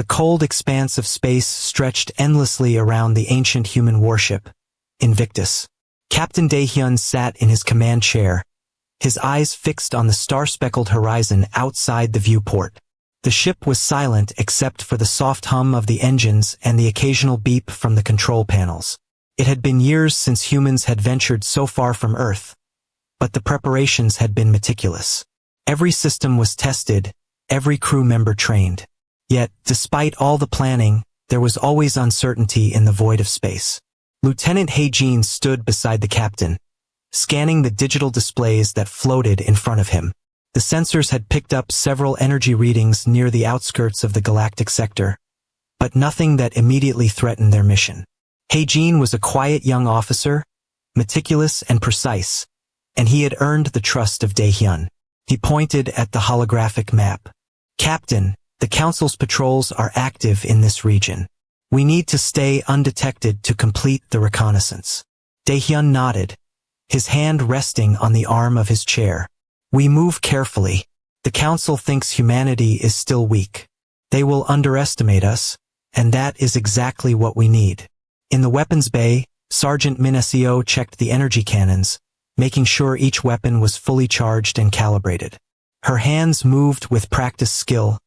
The cold expanse of space stretched endlessly around the ancient human warship, Invictus. Captain Daehyun sat in his command chair, his eyes fixed on the star-speckled horizon outside the viewport. The ship was silent except for the soft hum of the engines and the occasional beep from the control panels. It had been years since humans had ventured so far from Earth, but the preparations had been meticulous. Every system was tested, every crew member trained. Yet, despite all the planning, there was always uncertainty in the void of space. Lieutenant Hae-jin stood beside the captain, scanning the digital displays that floated in front of him. The sensors had picked up several energy readings near the outskirts of the galactic sector, but nothing that immediately threatened their mission. Hae-jin was a quiet young officer, meticulous and precise, and he had earned the trust of Daehyun. He pointed at the holographic map. "Captain, the Council's patrols are active in this region. We need to stay undetected to complete the reconnaissance." Daehyun nodded, his hand resting on the arm of his chair. "We move carefully. The Council thinks humanity is still weak. They will underestimate us, and that is exactly what we need." In the weapons bay, Sergeant Minesio checked the energy cannons, making sure each weapon was fully charged and calibrated. Her hands moved with practiced skill,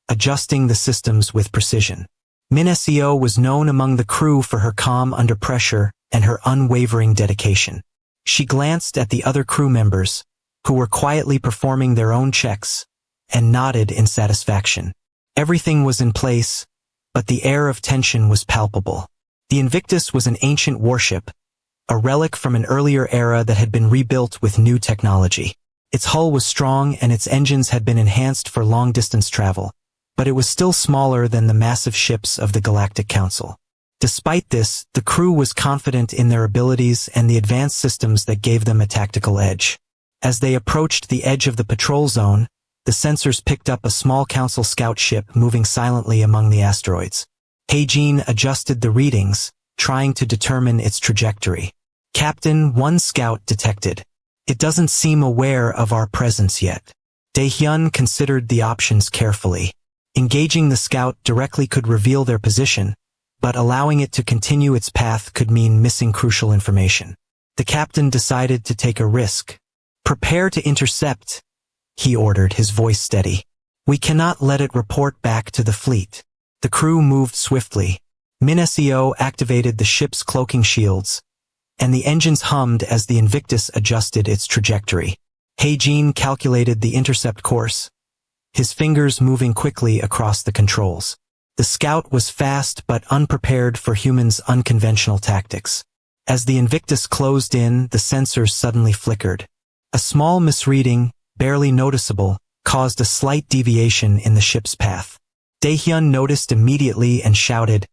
adjusting the systems with precision. Minesio was known among the crew for her calm under pressure and her unwavering dedication. She glanced at the other crew members, who were quietly performing their own checks, and nodded in satisfaction. Everything was in place, but the air of tension was palpable. The Invictus was an ancient warship, a relic from an earlier era that had been rebuilt with new technology. Its hull was strong and its engines had been enhanced for long-distance travel, but it was still smaller than the massive ships of the Galactic Council. Despite this, the crew was confident in their abilities and the advanced systems that gave them a tactical edge. As they approached the edge of the patrol zone, the sensors picked up a small Council scout ship moving silently among the asteroids. Hae-jin adjusted the readings, trying to determine its trajectory. "Captain, one scout detected. It doesn't seem aware of our presence yet." Daehyun considered the options carefully. Engaging the scout directly could reveal their position, but allowing it to continue its path could mean missing crucial information. The captain decided to take a risk. "Prepare to intercept," he ordered, his voice steady. "We cannot let it report back to the fleet." The crew moved swiftly. Minesio activated the ship's cloaking shields, and the engines hummed as the Invictus adjusted its trajectory. Hae-jin calculated the intercept course, his fingers moving quickly across the controls. The scout was fast but unprepared for humans' unconventional tactics. As the Invictus closed in, the sensors suddenly flickered. A small misreading, barely noticeable, caused a slight deviation in the ship's path. Daehyun noticed immediately and shouted,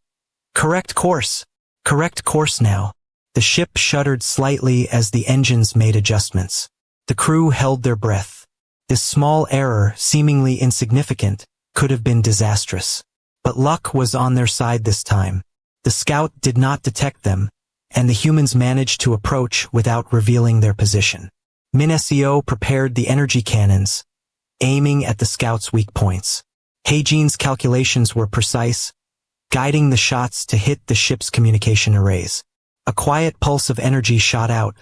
"Correct course! Correct course now!" The ship shuddered slightly as the engines made adjustments. The crew held their breath. This small error, seemingly insignificant, could have been disastrous. But luck was on their side this time. The scout did not detect them, and the humans managed to approach without revealing their position. Minesio prepared the energy cannons, aiming at the scout's weak points. Hae-jin's calculations were precise, guiding the shots to hit the ship's communication arrays. A quiet pulse of energy shot out,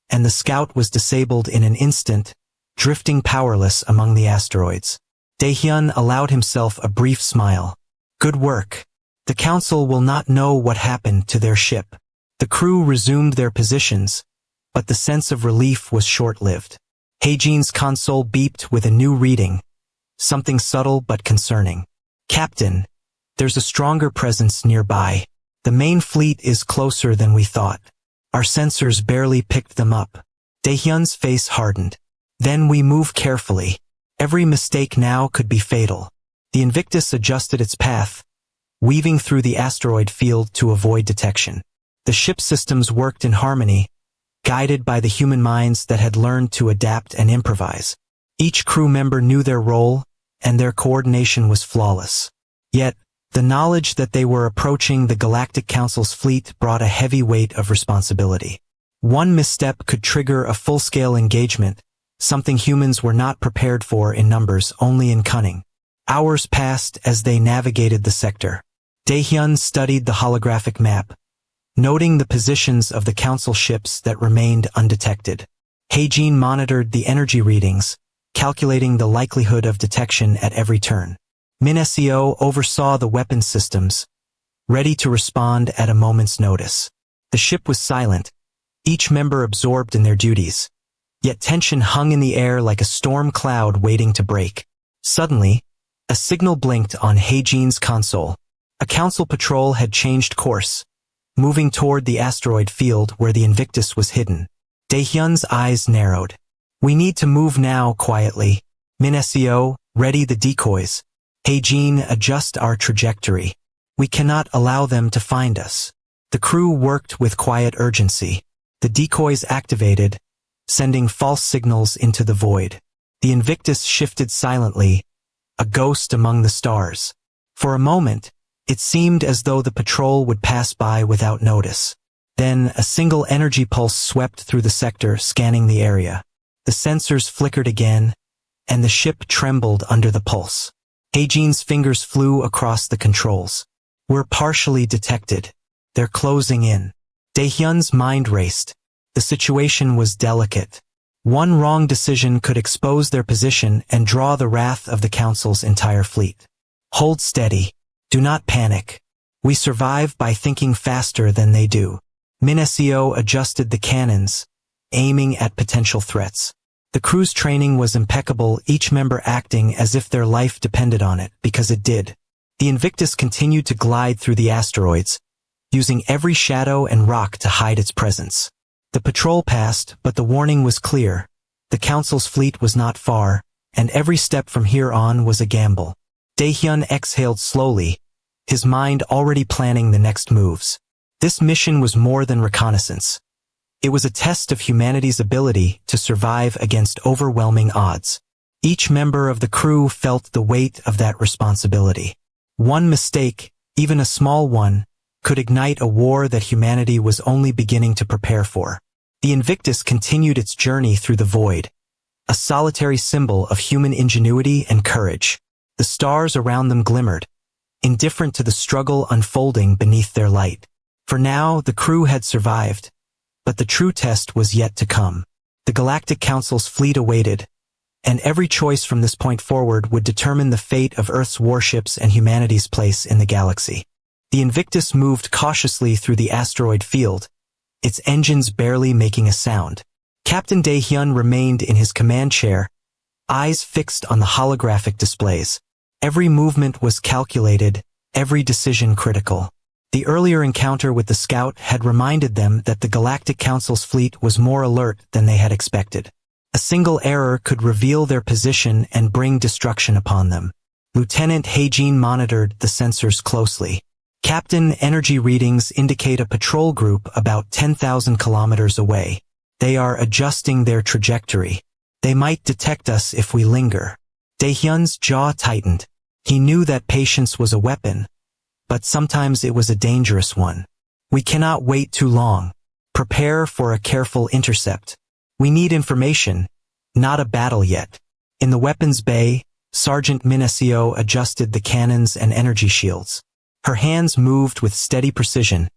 and the scout was disabled in an instant, drifting powerless among the asteroids. Daehyun allowed himself a brief smile. "Good work. The Council will not know what happened to their ship." The crew resumed their positions, but the sense of relief was short-lived. Hae-jin's console beeped with a new reading, something subtle but concerning. "Captain, there's a stronger presence nearby. The main fleet is closer than we thought. Our sensors barely picked them up." Daehyun's face hardened. "Then we move carefully. Every mistake now could be fatal." The Invictus adjusted its path, weaving through the asteroid field to avoid detection. The ship's systems worked in harmony, guided by the human minds that had learned to adapt and improvise. Each crew member knew their role, and their coordination was flawless. Yet, the knowledge that they were approaching the Galactic Council's fleet brought a heavy weight of responsibility. One misstep could trigger a full-scale engagement, something humans were not prepared for in numbers, only in cunning. Hours passed as they navigated the sector. Daehyun studied the holographic map, noting the positions of the council ships that remained undetected. Haejin monitored the energy readings, calculating the likelihood of detection at every turn. Min Seo oversaw the weapons systems, ready to respond at a moment's notice. The ship was silent, each member absorbed in their duties. Yet tension hung in the air like a storm cloud waiting to break. Suddenly, a signal blinked on Haejin's console. A council patrol had changed course, moving toward the asteroid field where the Invictus was hidden. Daehyun's eyes narrowed. "We need to move now, quietly. Min Seo, ready the decoys. Haejin, adjust our trajectory. We cannot allow them to find us." The crew worked with quiet urgency. The decoys activated, sending false signals into the void. The Invictus shifted silently, a ghost among the stars. For a moment, it seemed as though the patrol would pass by without notice. Then a single energy pulse swept through the sector, scanning the area. The sensors flickered again, and the ship trembled under the pulse. Haejin's fingers flew across the controls. "We're partially detected. They're closing in." Daehyun's mind raced. The situation was delicate. One wrong decision could expose their position and draw the wrath of the Council's entire fleet. "Hold steady. Do not panic. We survive by thinking faster than they do." Min Seo adjusted the cannons, aiming at potential threats. The crew's training was impeccable, each member acting as if their life depended on it, because it did. The Invictus continued to glide through the asteroids, using every shadow and rock to hide its presence. The patrol passed, but the warning was clear. The Council's fleet was not far, and every step from here on was a gamble. Daehyun exhaled slowly, his mind already planning the next moves. This mission was more than reconnaissance. It was a test of humanity's ability to survive against overwhelming odds. Each member of the crew felt the weight of that responsibility. One mistake, even a small one, could ignite a war that humanity was only beginning to prepare for. The Invictus continued its journey through the void, a solitary symbol of human ingenuity and courage. The stars around them glimmered, indifferent to the struggle unfolding beneath their light. For now, the crew had survived, but the true test was yet to come. The Galactic Council's fleet awaited, and every choice from this point forward would determine the fate of Earth's warships and humanity's place in the galaxy. The Invictus moved cautiously through the asteroid field, its engines barely making a sound. Captain Daehyun remained in his command chair, eyes fixed on the holographic displays. Every movement was calculated, every decision critical. The earlier encounter with the scout had reminded them that the Galactic Council's fleet was more alert than they had expected. A single error could reveal their position and bring destruction upon them. Lieutenant Haejin monitored the sensors closely. "Captain, energy readings indicate a patrol group about 10,000 kilometers away. They are adjusting their trajectory. They might detect us if we linger." Daehyun's jaw tightened. He knew that patience was a weapon, but sometimes it was a dangerous one. "We cannot wait too long. Prepare for a careful intercept. We need information, not a battle yet." In the weapons bay, Sergeant Min Seo adjusted the cannons and energy shields. Her hands moved with steady precision,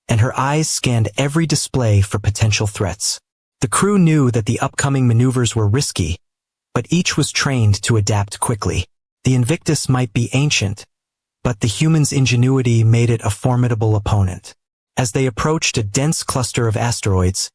and her eyes scanned every display for potential threats. The crew knew that the upcoming maneuvers were risky, but each was trained to adapt quickly. The Invictus might be ancient, but the humans' ingenuity made it a formidable opponent. As they approached a dense cluster of asteroids,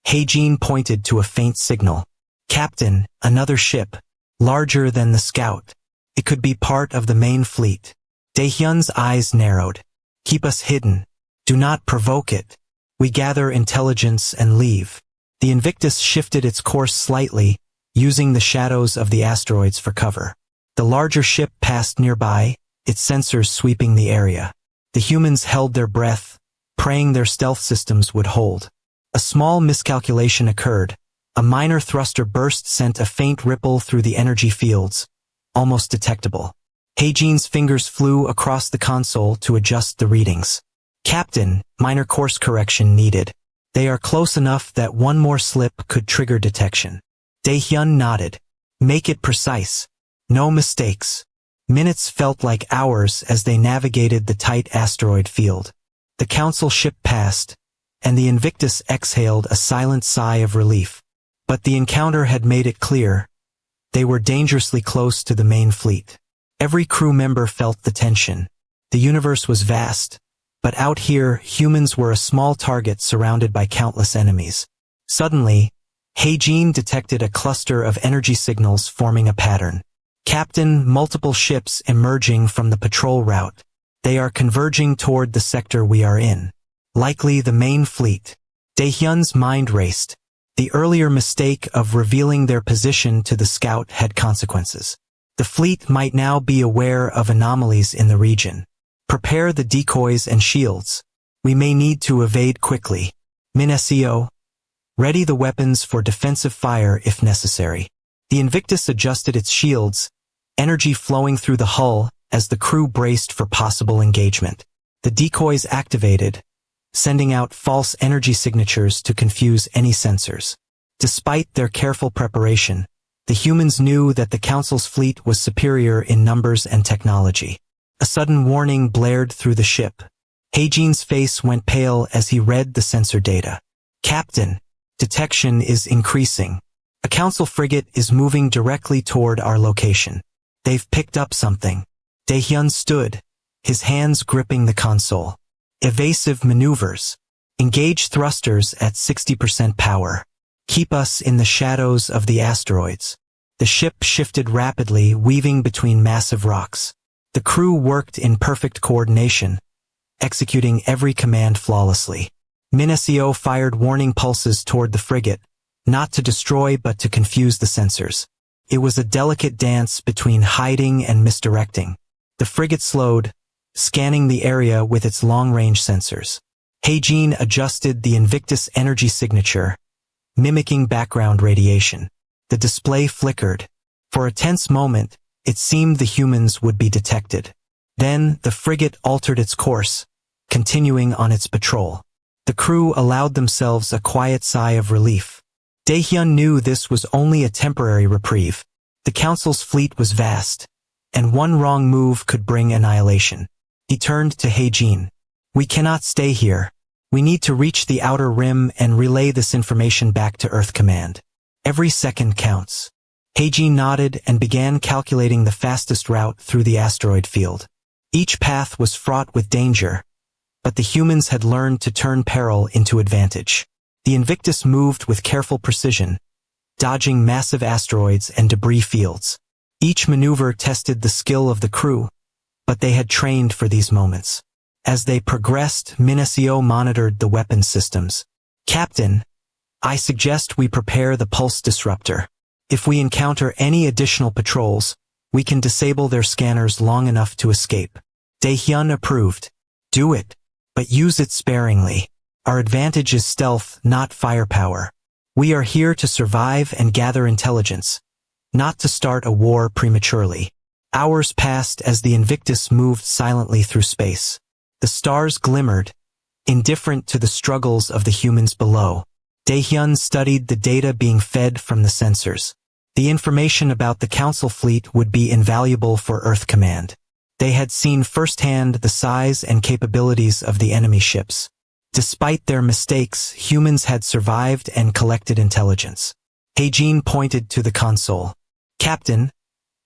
Haejin pointed to a faint signal. "Captain, another ship, larger than the scout. It could be part of the main fleet." Daehyun's eyes narrowed. "Keep us hidden. Do not provoke it. We gather intelligence and leave." The Invictus shifted its course slightly, using the shadows of the asteroids for cover. The larger ship passed nearby, its sensors sweeping the area. The humans held their breath, praying their stealth systems would hold. A small miscalculation occurred. A minor thruster burst sent a faint ripple through the energy fields, almost detectable. Haejin's fingers flew across the console to adjust the readings. "Captain, minor course correction needed. They are close enough that one more slip could trigger detection." Daehyun nodded. "Make it precise. No mistakes." Minutes felt like hours as they navigated the tight asteroid field. The Council ship passed, and the Invictus exhaled a silent sigh of relief. But the encounter had made it clear. They were dangerously close to the main fleet. Every crew member felt the tension. The universe was vast, but out here, humans were a small target surrounded by countless enemies. Suddenly, Heijin detected a cluster of energy signals forming a pattern. Captain, multiple ships emerging from the patrol route. They are converging toward the sector we are in. Likely the main fleet. Daehyun's mind raced. The earlier mistake of revealing their position to the scout had consequences. The fleet might now be aware of anomalies in the region. Prepare the decoys and shields. We may need to evade quickly. Minesio. Ready the weapons for defensive fire if necessary. The Invictus adjusted its shields, energy flowing through the hull as the crew braced for possible engagement. The decoys activated, sending out false energy signatures to confuse any sensors. Despite their careful preparation, the humans knew that the Council's fleet was superior in numbers and technology. A sudden warning blared through the ship. Heijin's face went pale as he read the sensor data. Captain, detection is increasing. A Council frigate is moving directly toward our location. They've picked up something. Daehyun stood, his hands gripping the console. Evasive maneuvers. Engage thrusters at 60% power. Keep us in the shadows of the asteroids. The ship shifted rapidly, weaving between massive rocks. The crew worked in perfect coordination, executing every command flawlessly. Minesio fired warning pulses toward the frigate, not to destroy but to confuse the sensors. It was a delicate dance between hiding and misdirecting. The frigate slowed, scanning the area with its long-range sensors. Heijin adjusted the Invictus energy signature, mimicking background radiation. The display flickered. For a tense moment, it seemed the humans would be detected. Then, the frigate altered its course, continuing on its patrol. The crew allowed themselves a quiet sigh of relief. Daehyun knew this was only a temporary reprieve. The Council's fleet was vast, and one wrong move could bring annihilation. He turned to Heijin. We cannot stay here. We need to reach the outer rim and relay this information back to Earth Command. Every second counts. Heijin nodded and began calculating the fastest route through the asteroid field. Each path was fraught with danger, but the humans had learned to turn peril into advantage. The Invictus moved with careful precision, dodging massive asteroids and debris fields. Each maneuver tested the skill of the crew, but they had trained for these moments. As they progressed, Minesio monitored the weapon systems. Captain, I suggest we prepare the pulse disruptor. If we encounter any additional patrols, we can disable their scanners long enough to escape. Daehyun approved. Do it, but use it sparingly. Our advantage is stealth, not firepower. We are here to survive and gather intelligence, not to start a war prematurely. Hours passed as the Invictus moved silently through space. The stars glimmered, indifferent to the struggles of the humans below. Daehyun studied the data being fed from the sensors. The information about the Council fleet would be invaluable for Earth Command. They had seen firsthand the size and capabilities of the enemy ships. Despite their mistakes, humans had survived and collected intelligence. Heijin pointed to the console. Captain,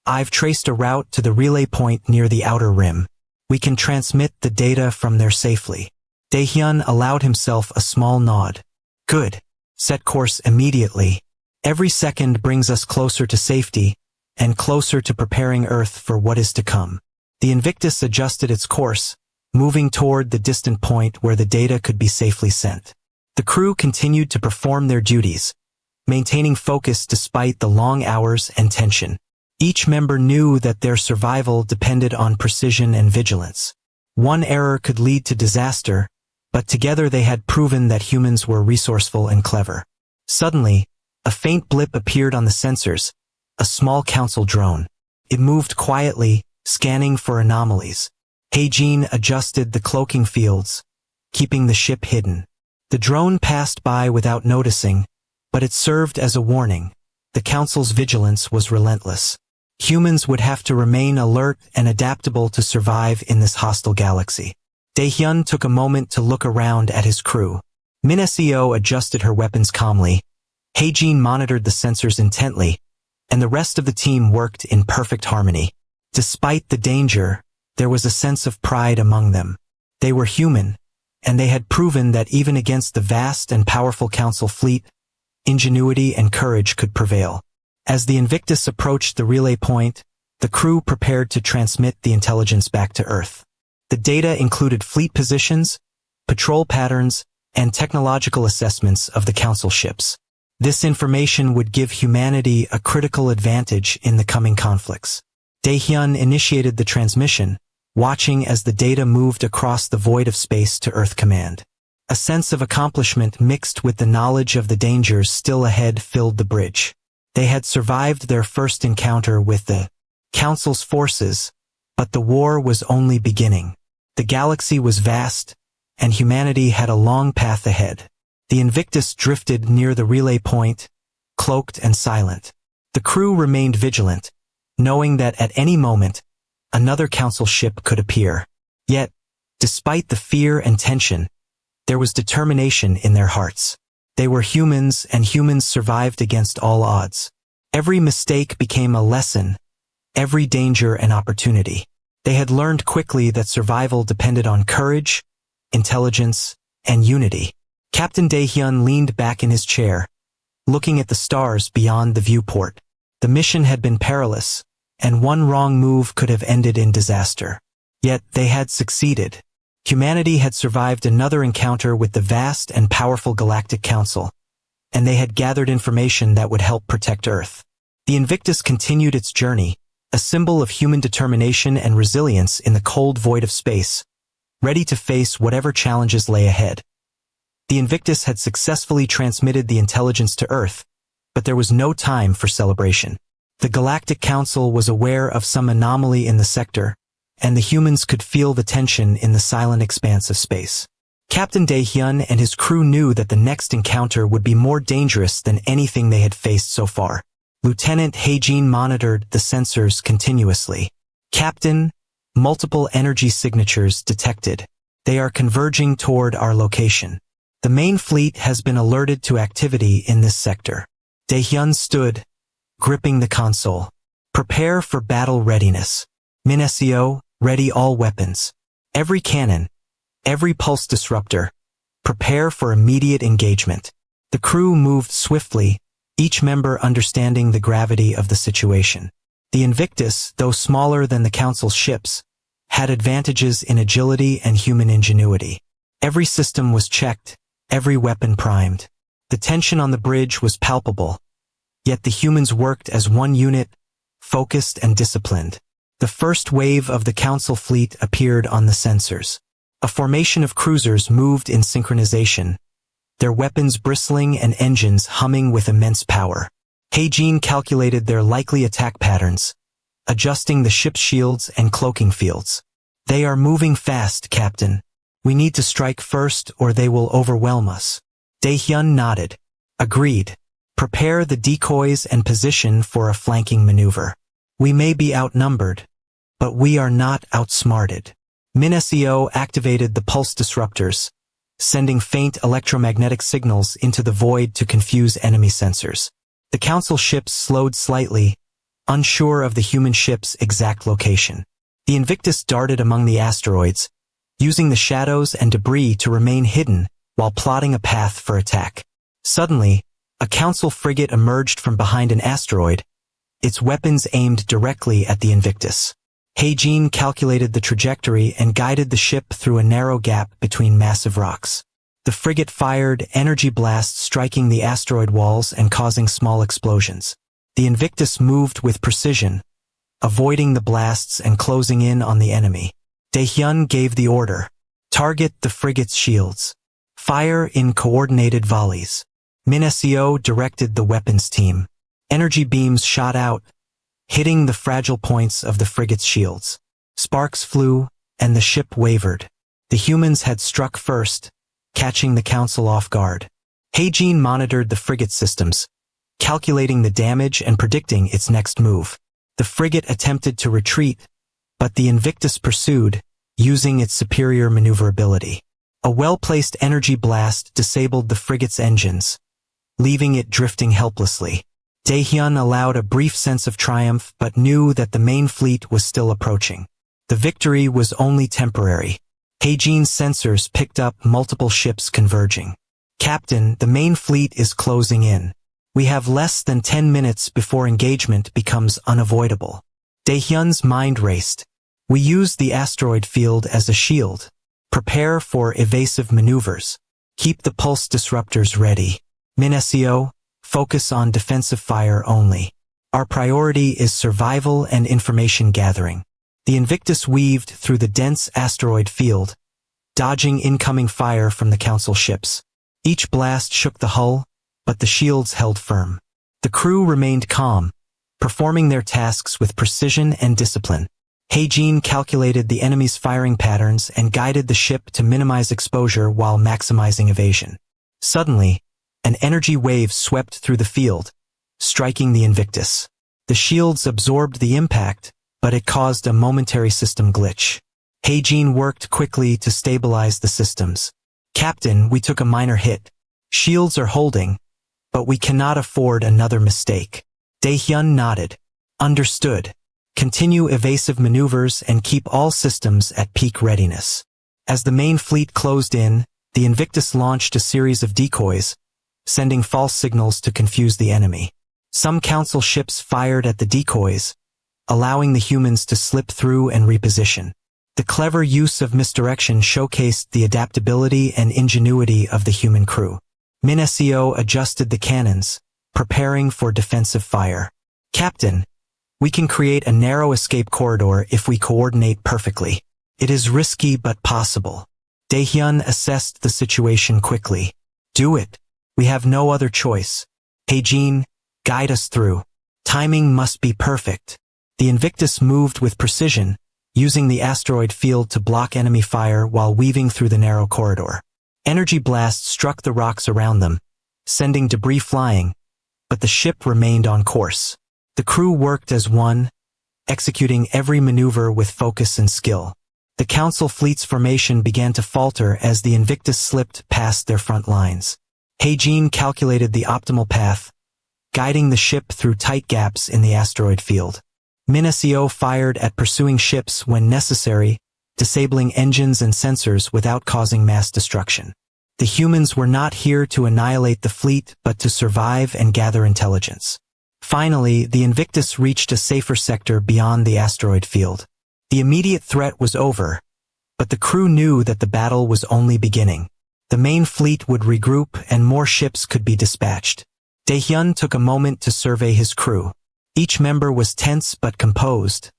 I've traced a route to the relay point near the outer rim. We can transmit the data from there safely. Daehyun allowed himself a small nod. Good. Set course immediately. Every second brings us closer to safety, and closer to preparing Earth for what is to come. The Invictus adjusted its course, moving toward the distant point where the data could be safely sent. The crew continued to perform their duties, maintaining focus despite the long hours and tension. Each member knew that their survival depended on precision and vigilance. One error could lead to disaster, but together they had proven that humans were resourceful and clever. Suddenly, a faint blip appeared on the sensors, a small Council drone. It moved quietly, scanning for anomalies. Heijin adjusted the cloaking fields, keeping the ship hidden. The drone passed by without noticing, but it served as a warning. The Council's vigilance was relentless. Humans would have to remain alert and adaptable to survive in this hostile galaxy. Daehyun took a moment to look around at his crew. Min Seo adjusted her weapons calmly. Haejin monitored the sensors intently, and the rest of the team worked in perfect harmony. Despite the danger, there was a sense of pride among them. They were human, and they had proven that even against the vast and powerful Council fleet, ingenuity and courage could prevail. As the Invictus approached the relay point, the crew prepared to transmit the intelligence back to Earth. The data included fleet positions, patrol patterns, and technological assessments of the Council ships. This information would give humanity a critical advantage in the coming conflicts. Daehyun initiated the transmission, watching as the data moved across the void of space to Earth Command. A sense of accomplishment mixed with the knowledge of the dangers still ahead filled the bridge. They had survived their first encounter with the Council's forces, but the war was only beginning. The galaxy was vast, and humanity had a long path ahead. The Invictus drifted near the relay point, cloaked and silent. The crew remained vigilant, knowing that at any moment, another Council ship could appear. Yet, despite the fear and tension, there was determination in their hearts. They were humans, and humans survived against all odds. Every mistake became a lesson, every danger an opportunity. They had learned quickly that survival depended on courage, intelligence, and unity. Captain Daehyun leaned back in his chair, looking at the stars beyond the viewport. The mission had been perilous, and one wrong move could have ended in disaster. Yet they had succeeded. Humanity had survived another encounter with the vast and powerful Galactic Council, and they had gathered information that would help protect Earth. The Invictus continued its journey, a symbol of human determination and resilience in the cold void of space, ready to face whatever challenges lay ahead. The Invictus had successfully transmitted the intelligence to Earth, but there was no time for celebration. The Galactic Council was aware of some anomaly in the sector, and the humans could feel the tension in the silent expanse of space. Captain Daehyun and his crew knew that the next encounter would be more dangerous than anything they had faced so far. Lieutenant Haejin monitored the sensors continuously. Captain, multiple energy signatures detected. They are converging toward our location. The main fleet has been alerted to activity in this sector. Daehyun stood, gripping the console. Prepare for battle readiness. Min Seo, ready all weapons. Every cannon, every pulse disruptor. Prepare for immediate engagement. The crew moved swiftly, each member understanding the gravity of the situation. The Invictus, though smaller than the Council's ships, had advantages in agility and human ingenuity. Every system was checked, every weapon primed. The tension on the bridge was palpable, yet the humans worked as one unit, focused and disciplined. The first wave of the Council fleet appeared on the sensors. A formation of cruisers moved in synchronization, their weapons bristling and engines humming with immense power. Haejin calculated their likely attack patterns, adjusting the ship's shields and cloaking fields. They are moving fast, Captain. We need to strike first or they will overwhelm us. Daehyun nodded. Agreed. Prepare the decoys and position for a flanking maneuver. We may be outnumbered, but we are not outsmarted. Min Seo activated the pulse disruptors, sending faint electromagnetic signals into the void to confuse enemy sensors. The Council ships slowed slightly, unsure of the human ship's exact location. The Invictus darted among the asteroids, using the shadows and debris to remain hidden while plotting a path for attack. Suddenly, a Council frigate emerged from behind an asteroid, its weapons aimed directly at the Invictus. Haejin calculated the trajectory and guided the ship through a narrow gap between massive rocks. The frigate fired energy blasts striking the asteroid walls and causing small explosions. The Invictus moved with precision, avoiding the blasts and closing in on the enemy. Daehyun gave the order. Target the frigate's shields. Fire in coordinated volleys. Min Seo directed the weapons team. Energy beams shot out, hitting the fragile points of the frigate's shields. Sparks flew, and the ship wavered. The humans had struck first, catching the Council off guard. Haejin monitored the frigate systems, calculating the damage and predicting its next move. The frigate attempted to retreat, but the Invictus pursued, using its superior maneuverability. A well-placed energy blast disabled the frigate's engines, leaving it drifting helplessly. Daehyun allowed a brief sense of triumph but knew that the main fleet was still approaching. The victory was only temporary. Haejin's sensors picked up multiple ships converging. "Captain, the main fleet is closing in. We have less than 10 minutes before engagement becomes unavoidable." Daehyun's mind raced. "We use the asteroid field as a shield. Prepare for evasive maneuvers. Keep the pulse disruptors ready. Minesio, focus on defensive fire only. Our priority is survival and information gathering." The Invictus weaved through the dense asteroid field, dodging incoming fire from the Council ships. Each blast shook the hull, but the shields held firm. The crew remained calm, performing their tasks with precision and discipline. Haejin calculated the enemy's firing patterns and guided the ship to minimize exposure while maximizing evasion. Suddenly, an energy wave swept through the field, striking the Invictus. The shields absorbed the impact, but it caused a momentary system glitch. Haejin worked quickly to stabilize the systems. "Captain, we took a minor hit. Shields are holding, but we cannot afford another mistake." Daehyun nodded. "Understood. Continue evasive maneuvers and keep all systems at peak readiness." As the main fleet closed in, the Invictus launched a series of decoys, sending false signals to confuse the enemy. Some Council ships fired at the decoys, allowing the humans to slip through and reposition. The clever use of misdirection showcased the adaptability and ingenuity of the human crew. Minesio adjusted the cannons, preparing for defensive fire. "Captain, we can create a narrow escape corridor if we coordinate perfectly. It is risky but possible." Daehyun assessed the situation quickly. "Do it. We have no other choice. Haejin, guide us through. Timing must be perfect." The Invictus moved with precision, using the asteroid field to block enemy fire while weaving through the narrow corridor. Energy blasts struck the rocks around them, sending debris flying, but the ship remained on course. The crew worked as one, executing every maneuver with focus and skill. The Council fleet's formation began to falter as the Invictus slipped past their front lines. Haejin calculated the optimal path, guiding the ship through tight gaps in the asteroid field. Minesio fired at pursuing ships when necessary, disabling engines and sensors without causing mass destruction. The humans were not here to annihilate the fleet but to survive and gather intelligence. Finally, the Invictus reached a safer sector beyond the asteroid field. The immediate threat was over, but the crew knew that the battle was only beginning. The main fleet would regroup and more ships could be dispatched. Daehyun took a moment to survey his crew. Each member was tense but composed,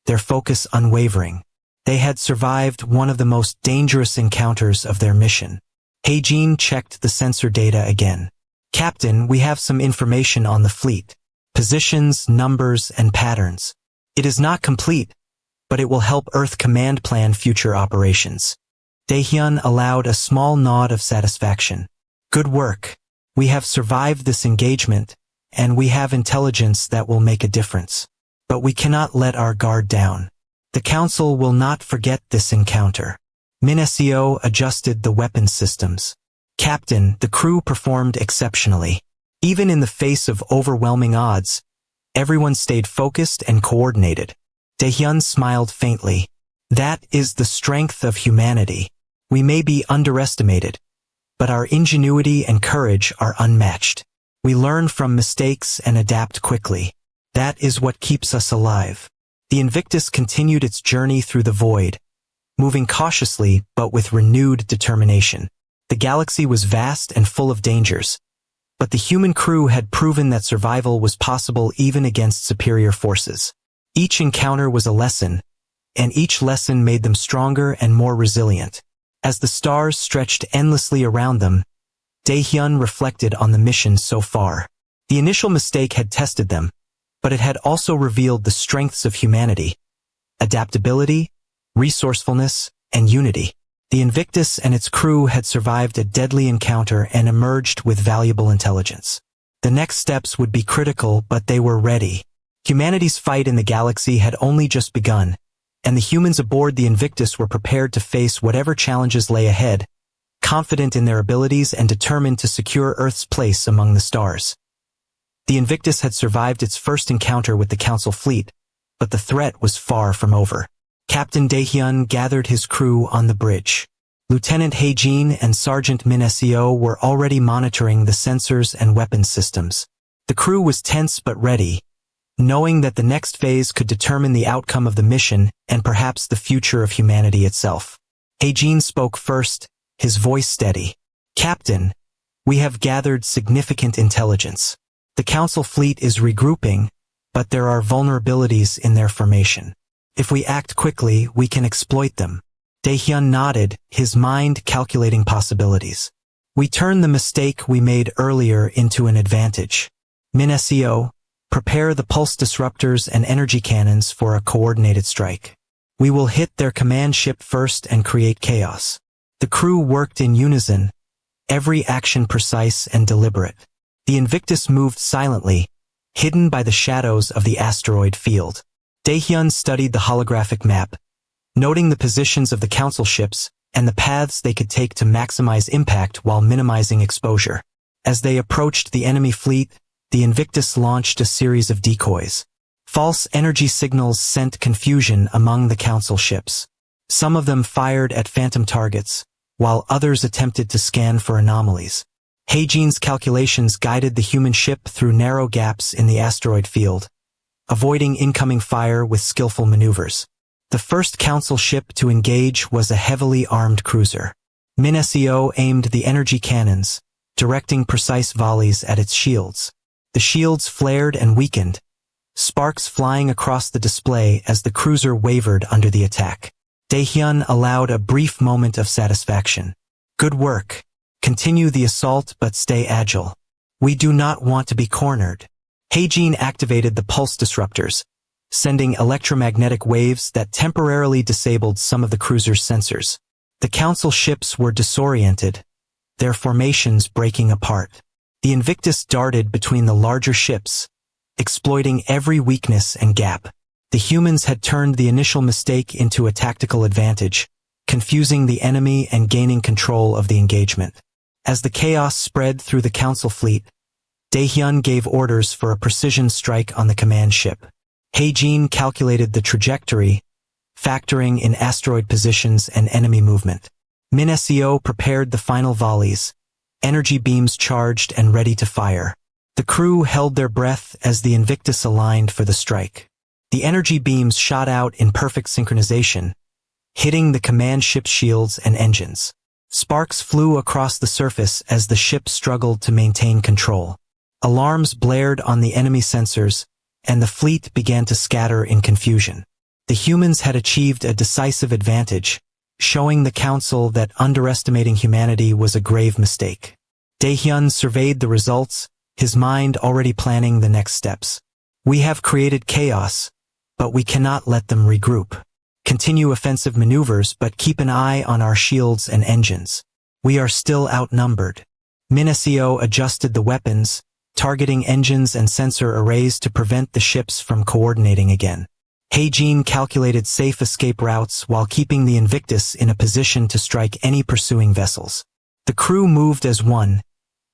their focus unwavering. They had survived one of the most dangerous encounters of their mission. Haejin checked the sensor data again. "Captain, we have some information on the fleet. Positions, numbers, and patterns. It is not complete, but it will help Earth Command plan future operations." Daehyun allowed a small nod of satisfaction. "Good work. We have survived this engagement, and we have intelligence that will make a difference. But we cannot let our guard down. The Council will not forget this encounter." Minesio adjusted the weapons systems. "Captain, the crew performed exceptionally. Even in the face of overwhelming odds, everyone stayed focused and coordinated." Daehyun smiled faintly. "That is the strength of humanity. We may be underestimated, but our ingenuity and courage are unmatched. We learn from mistakes and adapt quickly. That is what keeps us alive." The Invictus continued its journey through the void, moving cautiously but with renewed determination. The galaxy was vast and full of dangers, but the human crew had proven that survival was possible even against superior forces. Each encounter was a lesson, and each lesson made them stronger and more resilient. As the stars stretched endlessly around them, Daehyun reflected on the mission so far. The initial mistake had tested them, but it had also revealed the strengths of humanity: adaptability, resourcefulness, and unity. The Invictus and its crew had survived a deadly encounter and emerged with valuable intelligence. The next steps would be critical, but they were ready. Humanity's fight in the galaxy had only just begun, and the humans aboard the Invictus were prepared to face whatever challenges lay ahead, confident in their abilities and determined to secure Earth's place among the stars. The Invictus had survived its first encounter with the Council fleet, but the threat was far from over. Captain Daehyun gathered his crew on the bridge. Lieutenant Hae-jin and Sergeant Min Seo were already monitoring the sensors and weapons systems. The crew was tense but ready, knowing that the next phase could determine the outcome of the mission and perhaps the future of humanity itself. Hae-jin spoke first, his voice steady. "Captain, we have gathered significant intelligence. The Council fleet is regrouping, but there are vulnerabilities in their formation. If we act quickly, we can exploit them." Daehyun nodded, his mind calculating possibilities. "We turn the mistake we made earlier into an advantage. Min Seo, prepare the pulse disruptors and energy cannons for a coordinated strike. We will hit their command ship first and create chaos." The crew worked in unison, every action precise and deliberate. The Invictus moved silently, hidden by the shadows of the asteroid field. Daehyun studied the holographic map, noting the positions of the Council ships and the paths they could take to maximize impact while minimizing exposure. As they approached the enemy fleet, the Invictus launched a series of decoys. False energy signals sent confusion among the Council ships. Some of them fired at phantom targets, while others attempted to scan for anomalies. Hae-jin's calculations guided the human ship through narrow gaps in the asteroid field, avoiding incoming fire with skillful maneuvers. The first Council ship to engage was a heavily armed cruiser. Min Seo aimed the energy cannons, directing precise volleys at its shields. The shields flared and weakened, sparks flying across the display as the cruiser wavered under the attack. Daehyun allowed a brief moment of satisfaction. "Good work. Continue the assault but stay agile. We do not want to be cornered." Hae-jin activated the pulse disruptors, sending electromagnetic waves that temporarily disabled some of the cruiser's sensors. The Council ships were disoriented, their formations breaking apart. The Invictus darted between the larger ships, exploiting every weakness and gap. The humans had turned the initial mistake into a tactical advantage, confusing the enemy and gaining control of the engagement. As the chaos spread through the Council fleet, Daehyun gave orders for a precision strike on the command ship. Hae-jin calculated the trajectory, factoring in asteroid positions and enemy movement. Min Seo prepared the final volleys, energy beams charged and ready to fire. The crew held their breath as the Invictus aligned for the strike. The energy beams shot out in perfect synchronization, hitting the command ship's shields and engines. Sparks flew across the surface as the ship struggled to maintain control. Alarms blared on the enemy sensors, and the fleet began to scatter in confusion. The humans had achieved a decisive advantage, showing the Council that underestimating humanity was a grave mistake. Daehyun surveyed the results, his mind already planning the next steps. "We have created chaos, but we cannot let them regroup. Continue offensive maneuvers but keep an eye on our shields and engines. We are still outnumbered." Min Seo adjusted the weapons, targeting engines and sensor arrays to prevent the ships from coordinating again. Hae-jin calculated safe escape routes while keeping the Invictus in a position to strike any pursuing vessels. The crew moved as one,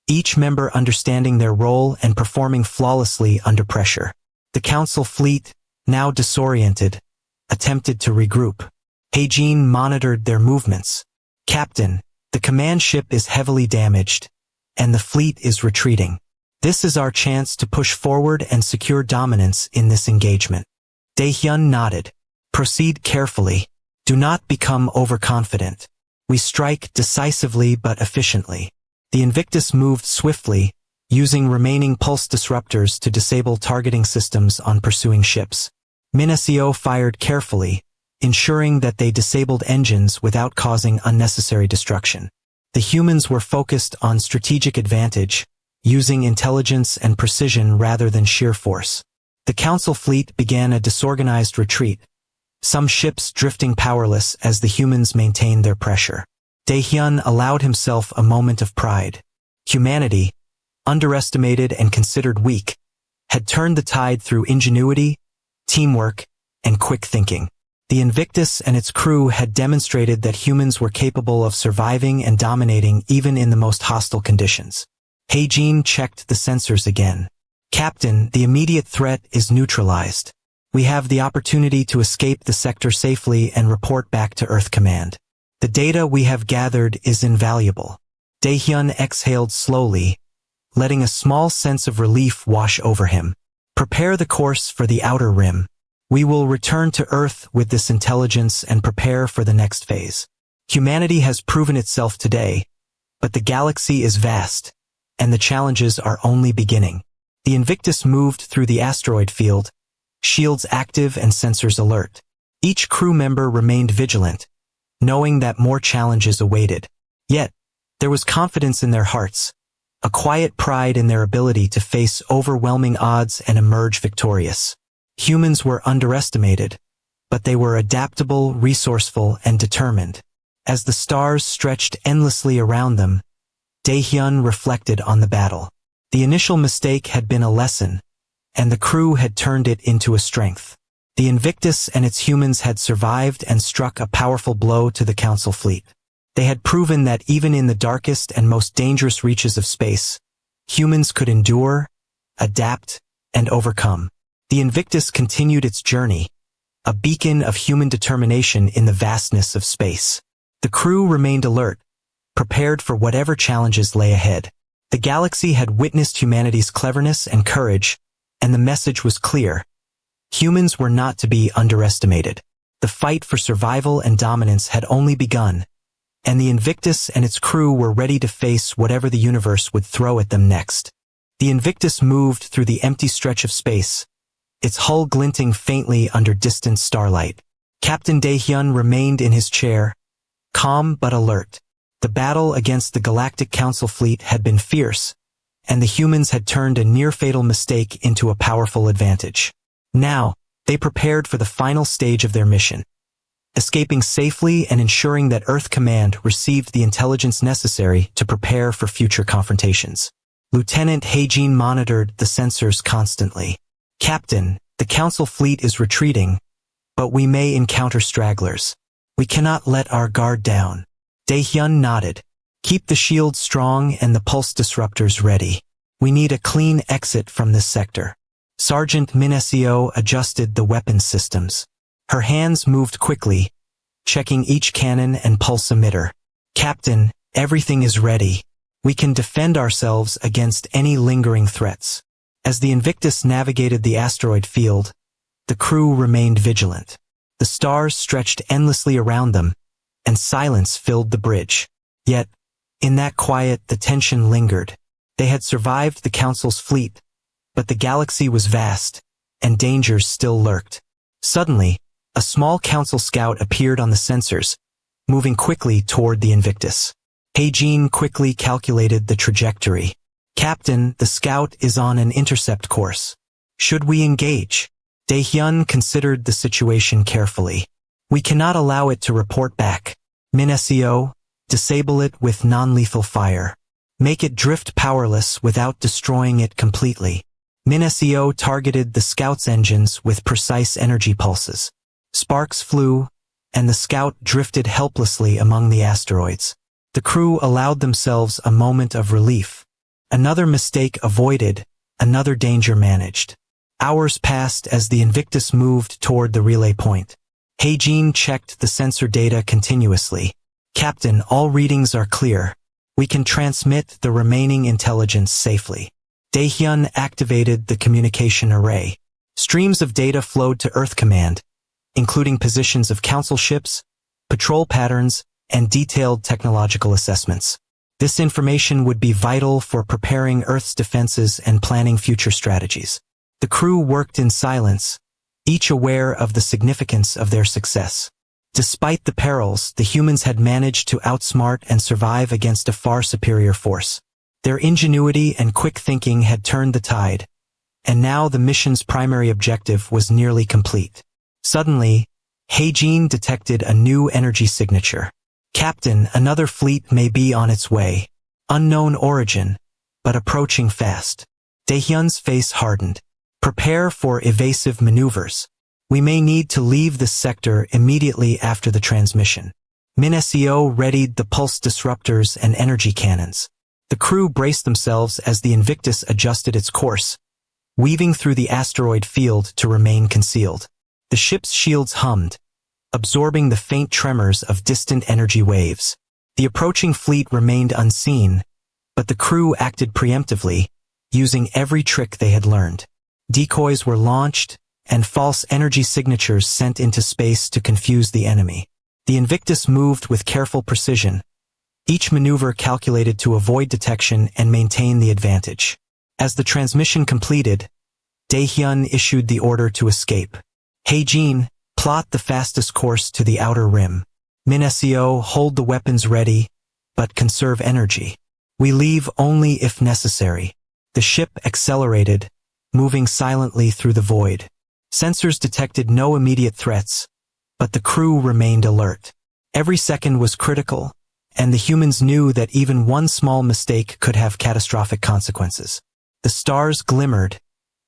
each member understanding their role and performing flawlessly under pressure. The Council fleet, now disoriented, attempted to regroup. Hae-jin monitored their movements. "Captain, the command ship is heavily damaged, and the fleet is retreating. This is our chance to push forward and secure dominance in this engagement." Daehyun nodded. "Proceed carefully. Do not become overconfident. We strike decisively but efficiently." The Invictus moved swiftly, using remaining pulse disruptors to disable targeting systems on pursuing ships. Min Seo fired carefully, ensuring that they disabled engines without causing unnecessary destruction. The humans were focused on strategic advantage, using intelligence and precision rather than sheer force. The Council fleet began a disorganized retreat, some ships drifting powerless as the humans maintained their pressure. Daehyun allowed himself a moment of pride. Humanity, underestimated and considered weak, had turned the tide through ingenuity, teamwork, and quick thinking. The Invictus and its crew had demonstrated that humans were capable of surviving and dominating even in the most hostile conditions. Heijin checked the sensors again. Captain, the immediate threat is neutralized. We have the opportunity to escape the sector safely and report back to Earth Command. The data we have gathered is invaluable. Daehyun exhaled slowly, letting a small sense of relief wash over him. Prepare the course for the outer rim. We will return to Earth with this intelligence and prepare for the next phase. Humanity has proven itself today, but the galaxy is vast, and the challenges are only beginning. The Invictus moved through the asteroid field, shields active and sensors alert. Each crew member remained vigilant, knowing that more challenges awaited. Yet, there was confidence in their hearts, a quiet pride in their ability to face overwhelming odds and emerge victorious. Humans were underestimated, but they were adaptable, resourceful, and determined. As the stars stretched endlessly around them, Daehyun reflected on the battle. The initial mistake had been a lesson, and the crew had turned it into a strength. The Invictus and its humans had survived and struck a powerful blow to the Council fleet. They had proven that even in the darkest and most dangerous reaches of space, humans could endure, adapt, and overcome. The Invictus continued its journey, a beacon of human determination in the vastness of space. The crew remained alert, prepared for whatever challenges lay ahead. The galaxy had witnessed humanity's cleverness and courage, and the message was clear. Humans were not to be underestimated. The fight for survival and dominance had only begun, and the Invictus and its crew were ready to face whatever the universe would throw at them next. The Invictus moved through the empty stretch of space, its hull glinting faintly under distant starlight. Captain Daehyun remained in his chair, calm but alert. The battle against the Galactic Council fleet had been fierce, and the humans had turned a near-fatal mistake into a powerful advantage. Now, they prepared for the final stage of their mission, escaping safely and ensuring that Earth Command received the intelligence necessary to prepare for future confrontations. Lieutenant Heijin monitored the sensors constantly. Captain, the Council fleet is retreating, but we may encounter stragglers. We cannot let our guard down. Daehyun nodded. Keep the shield strong and the pulse disruptors ready. We need a clean exit from this sector. Sergeant Minesio adjusted the weapons systems. Her hands moved quickly, checking each cannon and pulse emitter. Captain, everything is ready. We can defend ourselves against any lingering threats. As the Invictus navigated the asteroid field, the crew remained vigilant. The stars stretched endlessly around them, and silence filled the bridge. Yet, in that quiet, the tension lingered. They had survived the Council's fleet, but the galaxy was vast, and dangers still lurked. Suddenly, a small Council scout appeared on the sensors, moving quickly toward the Invictus. Heijin quickly calculated the trajectory. Captain, the scout is on an intercept course. Should we engage? Daehyun considered the situation carefully. We cannot allow it to report back. Minesio, disable it with non-lethal fire. Make it drift powerless without destroying it completely. Minesio targeted the scout's engines with precise energy pulses. Sparks flew, and the scout drifted helplessly among the asteroids. The crew allowed themselves a moment of relief. Another mistake avoided, another danger managed. Hours passed as the Invictus moved toward the relay point. Heijin checked the sensor data continuously. Captain, all readings are clear. We can transmit the remaining intelligence safely. Daehyun activated the communication array. Streams of data flowed to Earth Command, including positions of Council ships, patrol patterns, and detailed technological assessments. This information would be vital for preparing Earth's defenses and planning future strategies. The crew worked in silence, each aware of the significance of their success. Despite the perils, the humans had managed to outsmart and survive against a far superior force. Their ingenuity and quick thinking had turned the tide, and now the mission's primary objective was nearly complete. Suddenly, Heijin detected a new energy signature. Captain, another fleet may be on its way. Unknown origin, but approaching fast. Daehyun's face hardened. Prepare for evasive maneuvers. We may need to leave this sector immediately after the transmission. Min-SEO readied the pulse disruptors and energy cannons. The crew braced themselves as the Invictus adjusted its course, weaving through the asteroid field to remain concealed. The ship's shields hummed, absorbing the faint tremors of distant energy waves. The approaching fleet remained unseen, but the crew acted preemptively, using every trick they had learned. Decoys were launched, and false energy signatures sent into space to confuse the enemy. The Invictus moved with careful precision, each maneuver calculated to avoid detection and maintain the advantage. As the transmission completed, Daehyun issued the order to escape. Hae-jin, plot the fastest course to the outer rim. Min-SEO, hold the weapons ready, but conserve energy. We leave only if necessary. The ship accelerated, moving silently through the void. Sensors detected no immediate threats, but the crew remained alert. Every second was critical, and the humans knew that even one small mistake could have catastrophic consequences. The stars glimmered,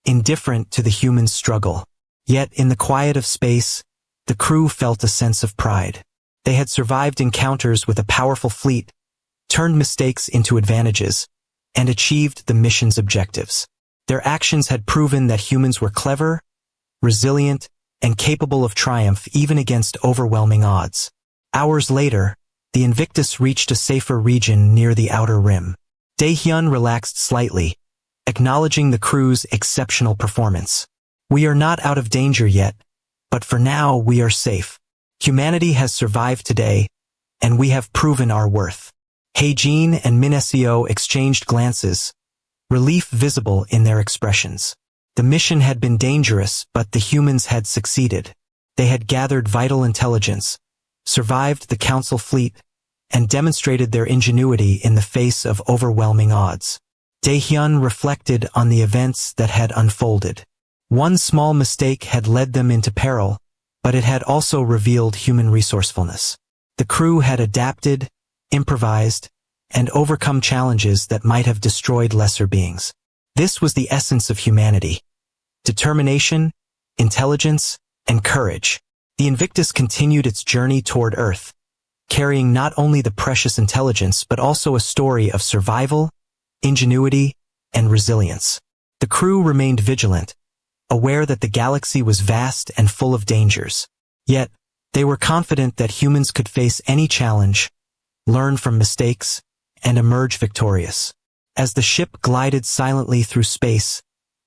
indifferent to the humans' struggle. Yet, in the quiet of space, the crew felt a sense of pride. They had survived encounters with a powerful fleet, turned mistakes into advantages, and achieved the mission's objectives. Their actions had proven that humans were clever, resilient, and capable of triumph even against overwhelming odds. Hours later, the Invictus reached a safer region near the outer rim. Daehyun relaxed slightly, acknowledging the crew's exceptional performance. We are not out of danger yet, but for now we are safe. Humanity has survived today, and we have proven our worth. Hae-jin and Min-SEO exchanged glances, relief visible in their expressions. The mission had been dangerous, but the humans had succeeded. They had gathered vital intelligence, survived the Council fleet, and demonstrated their ingenuity in the face of overwhelming odds. Daehyun reflected on the events that had unfolded. One small mistake had led them into peril, but it had also revealed human resourcefulness. The crew had adapted, improvised, and overcome challenges that might have destroyed lesser beings. This was the essence of humanity: determination, intelligence, and courage. The Invictus continued its journey toward Earth, carrying not only the precious intelligence but also a story of survival, ingenuity, and resilience. The crew remained vigilant, aware that the galaxy was vast and full of dangers. Yet, they were confident that humans could face any challenge, learn from mistakes, and emerge victorious. As the ship glided silently through space,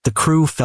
the crew felt